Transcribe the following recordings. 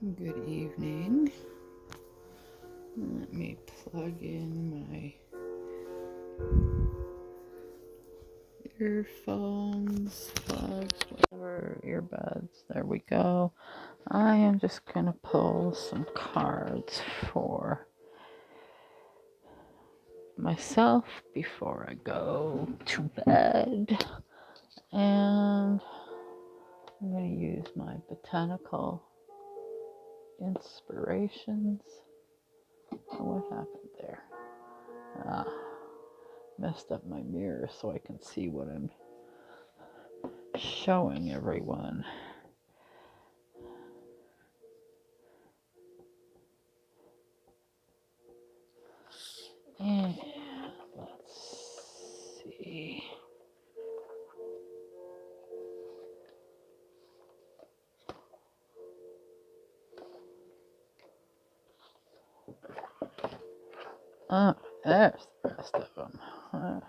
Good evening. Let me plug in my earphones, whatever, earbuds. There we go. I am just going to pull some cards for myself before I go to bed. And I'm going to use my Botanical inspirations. Oh, what happened there? Messed up my mirror so I can see what I'm showing everyone. And let's see. Oh, there's the rest of them. And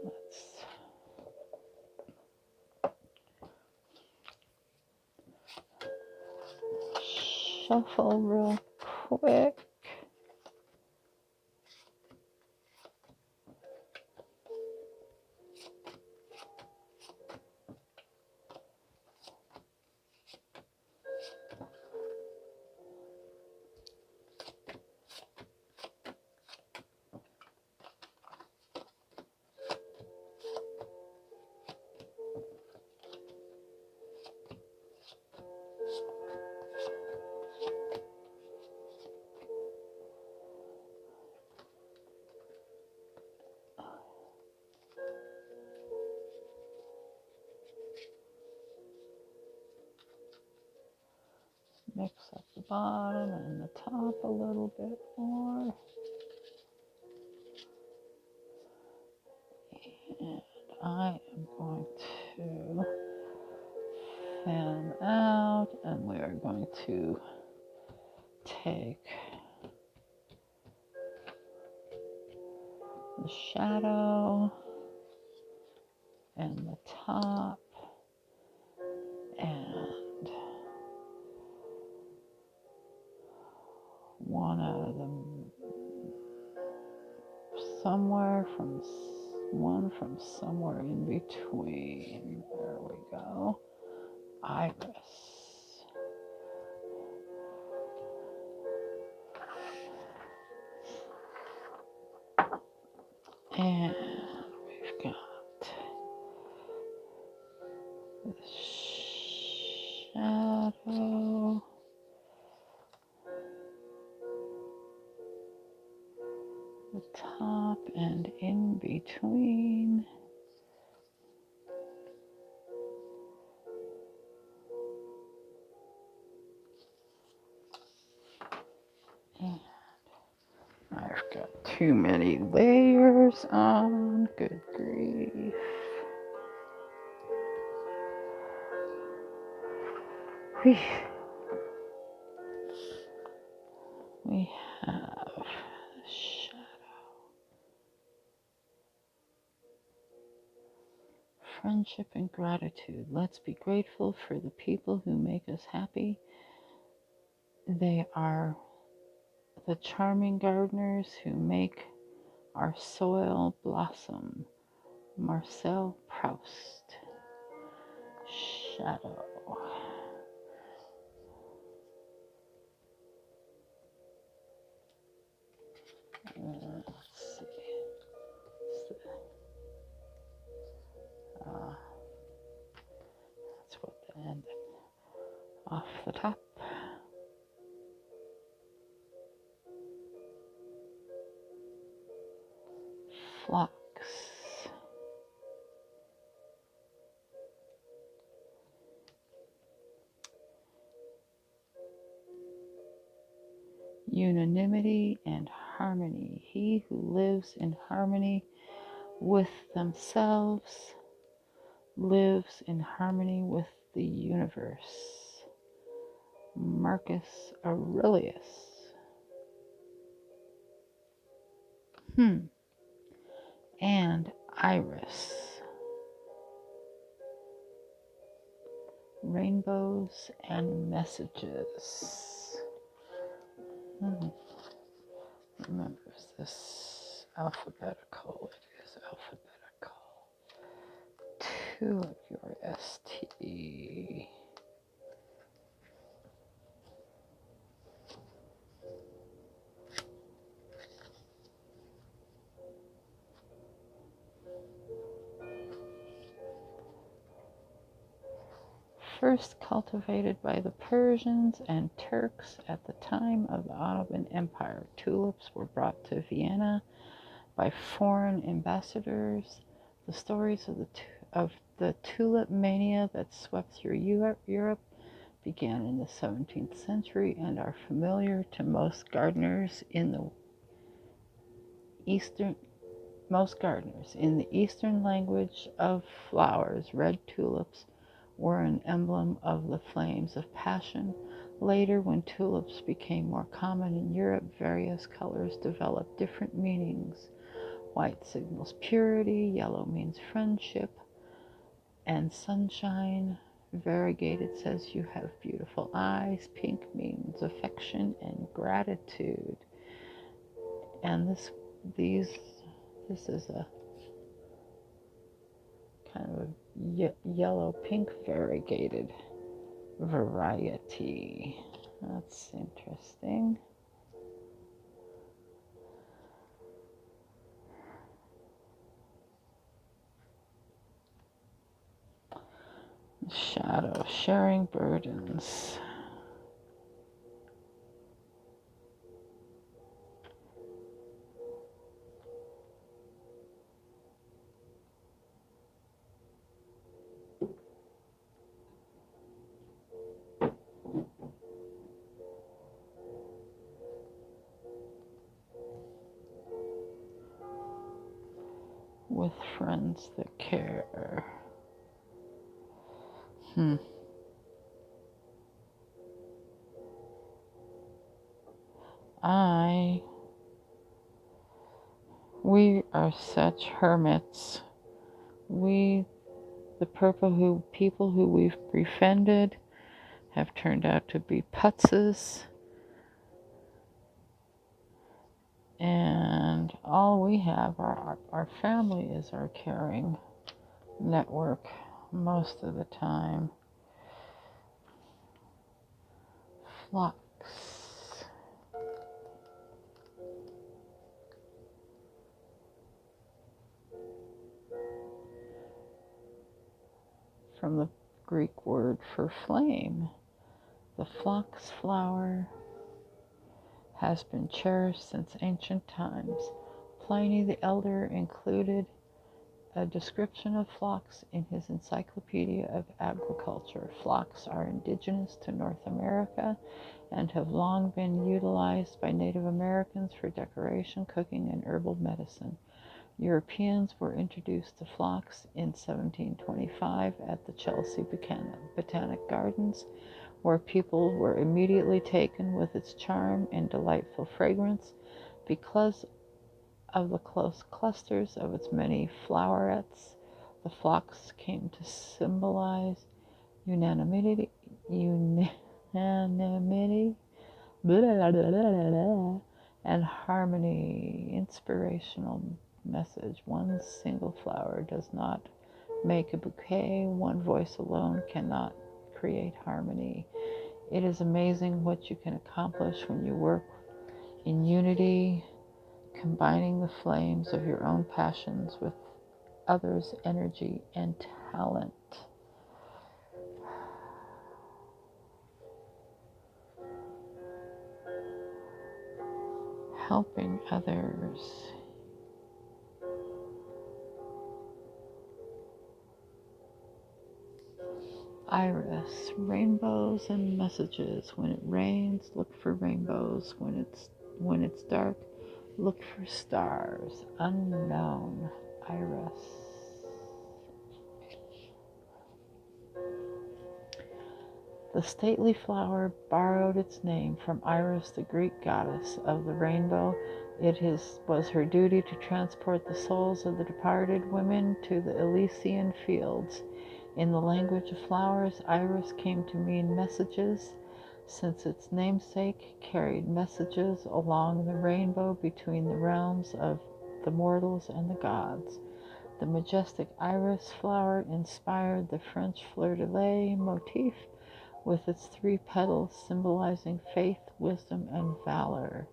let's shuffle real quick. Mix up the bottom and the top a little bit more. And I am going to fan out, and we are going to take the shadow and the top and one out of them one from somewhere in between. There we go. Iris. And we've got the shadow. The top and in between. And I've got too many layers on. Good grief. We have shadow, friendship, and gratitude. Let's be grateful for the people who make us happy. They are the charming gardeners who make our soil blossom. Marcel Proust. Shadow. Let's see. That's what the end off the top. Phlox. Unanimity and harmony. He who lives in harmony with themselves lives in harmony with the universe. Marcus Aurelius. and iris. Rainbows and messages. Remember, is this alphabetical? It is alphabetical. Tulip, your ST. First cultivated by the Persians and Turks at the time of the Ottoman Empire, tulips were brought to Vienna by foreign ambassadors. The stories of the tulip mania that swept through Europe began in the 17th century and are familiar to most gardeners in the Eastern language of flowers. Red tulips were an emblem of the flames of passion. Later, when tulips became more common in Europe, various colors developed different meanings. White signals purity, yellow means friendship and sunshine. Variegated says you have beautiful eyes. Pink means affection and gratitude. And this is a kind of a yellow-pink variegated variety. That's interesting. Shadow, sharing burdens. With friends that care. We are such hermits. The people who we've befriended have turned out to be putzes. And all we have, our family is our caring network most of the time. Flux. From the Greek word for flame, the phlox flower has been cherished since ancient times. Pliny the Elder included a description of phlox in his Encyclopedia of Agriculture. Phlox are indigenous to North America and have long been utilized by Native Americans for decoration, cooking, and herbal medicine. Europeans were introduced to phlox in 1725 at the Chelsea Botanic Gardens, where people were immediately taken with its charm and delightful fragrance. Because of the close clusters of its many flowerets, the phlox came to symbolize unanimity, and harmony. Inspirational message. One single flower does not make a bouquet. One voice alone cannot create harmony. It is amazing what you can accomplish when you work in unity, combining the flames of your own passions with others' energy and talent. Helping others. Iris, rainbows and messages. When it rains, look for rainbows. When it's dark, look for stars. Unknown. Iris. The stately flower borrowed its name from Iris, the Greek goddess of the rainbow. Was her duty to transport the souls of the departed women to the Elysian fields. In the language of flowers, iris came to mean messages, since its namesake carried messages along the rainbow between the realms of the mortals and the gods. The majestic iris flower inspired the French fleur-de-lis motif with its 3 petals symbolizing faith, wisdom, and valor.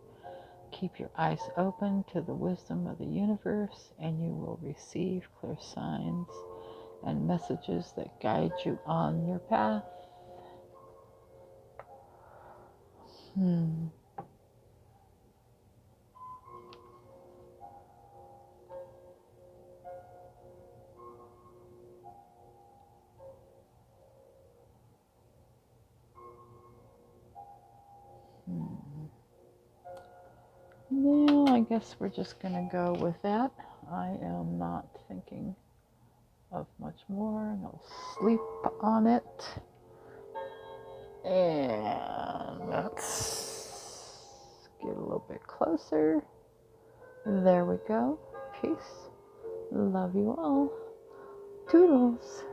Keep your eyes open to the wisdom of the universe, and you will receive clear signs and messages that guide you on your path. Now, I guess we're just going to go with that. I am not thinking of much more, and I'll sleep on it. And let's get a little bit closer. There we go. Peace. Love you all. Toodles.